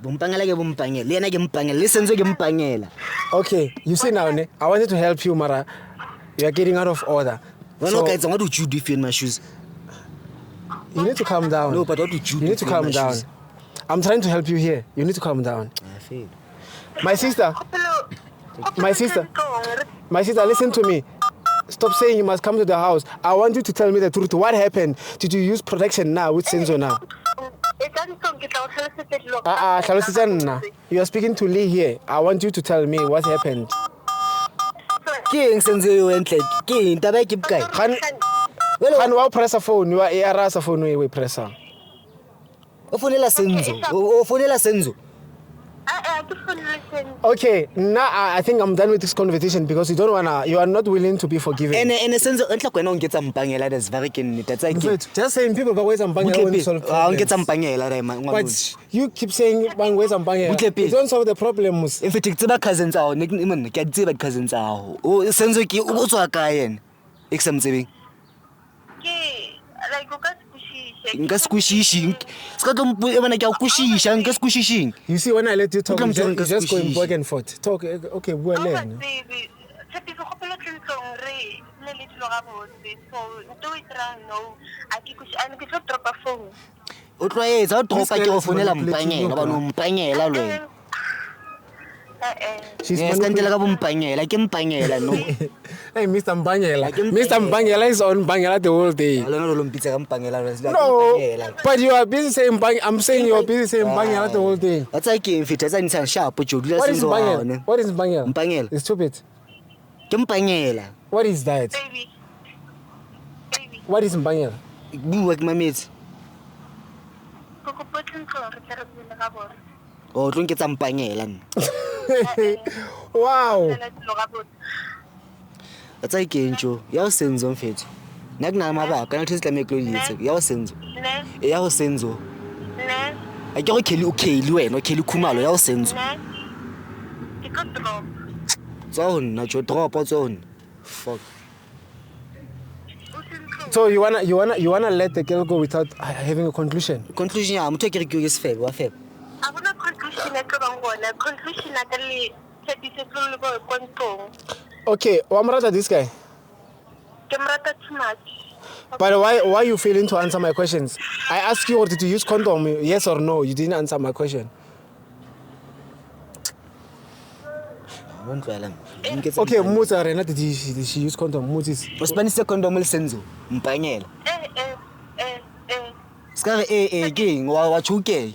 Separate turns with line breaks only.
Bumpangela ke bumpangela. Le yena ke mpangela. Le Senzo ke mpangela.
Okay, you see now, ne? I wanted to help you, Mara. You are getting out of order.
Well, okay, so what would you do if you're in my shoes?
You need to calm down.
No, but what would you do?
You need to calm down. I'm trying to help you here. You need to calm down.
I feel.
My sister, listen to me. Stop saying you must come to the house. I want you to tell me the truth. What happened? Did you use protection now with Senzo now? You are speaking to Lee here. I want you to tell me what happened.
King Senzo you went like King Tabaki guy.
Can you press a phone? You are a phone we press on.
Ofonela Senzo.
Okay, now I think I'm done with this conversation because you are not willing to be forgiven.
And Senzo, I think when get some pangela that's very keen. That's like
just saying people go ways and pangela when solve problems.
Get some pangela.
But you keep saying one ways and pangela. You don't solve the problems.
If it's about cousins out, even get about cousins out. Oh, Senzo ki also a kayen. Example.
Like
Nka squishy.
You see, when I let you talk, you just going back and forth. Talk, okay, well then.
She's Mpangela, no.
Hey, Mr. Mpangela. Mr. Mpangela is on Mpangela the whole day. No, but you are busy saying Mpangela. I'm saying you are busy saying Mpangela the whole day.
That's like if it doesn't sharp, but you do
What is Mpangela? What is Mpangela?
Mpangela.
It's stupid.
Mpangela.
What is that?
Baby.
What is Mpangela?
Boo like my mates. Oh, don't get some Mpangela.
Wow.
That's like Kencho. Your sins on fit. Nagna Maba, can I just make you your sins? Your sins. I don't kill you, no kill you, Kumalo, your sins. Zone, not your drop or zone. Fuck.
So you wanna let the girl go without having a conclusion?
Conclusion, I'm taking you is fair. What fair?
I want a conclusion. Conclusion.
Okay, Wamrata this guy.
Too much.
But why you failing to answer my questions? I asked you, did you use condom? Yes or no? You didn't answer my question. Okay, Musa Rena, did she use condom? Moses.
Spanish condom Senzo. Mpangela. Ska king, what you gay?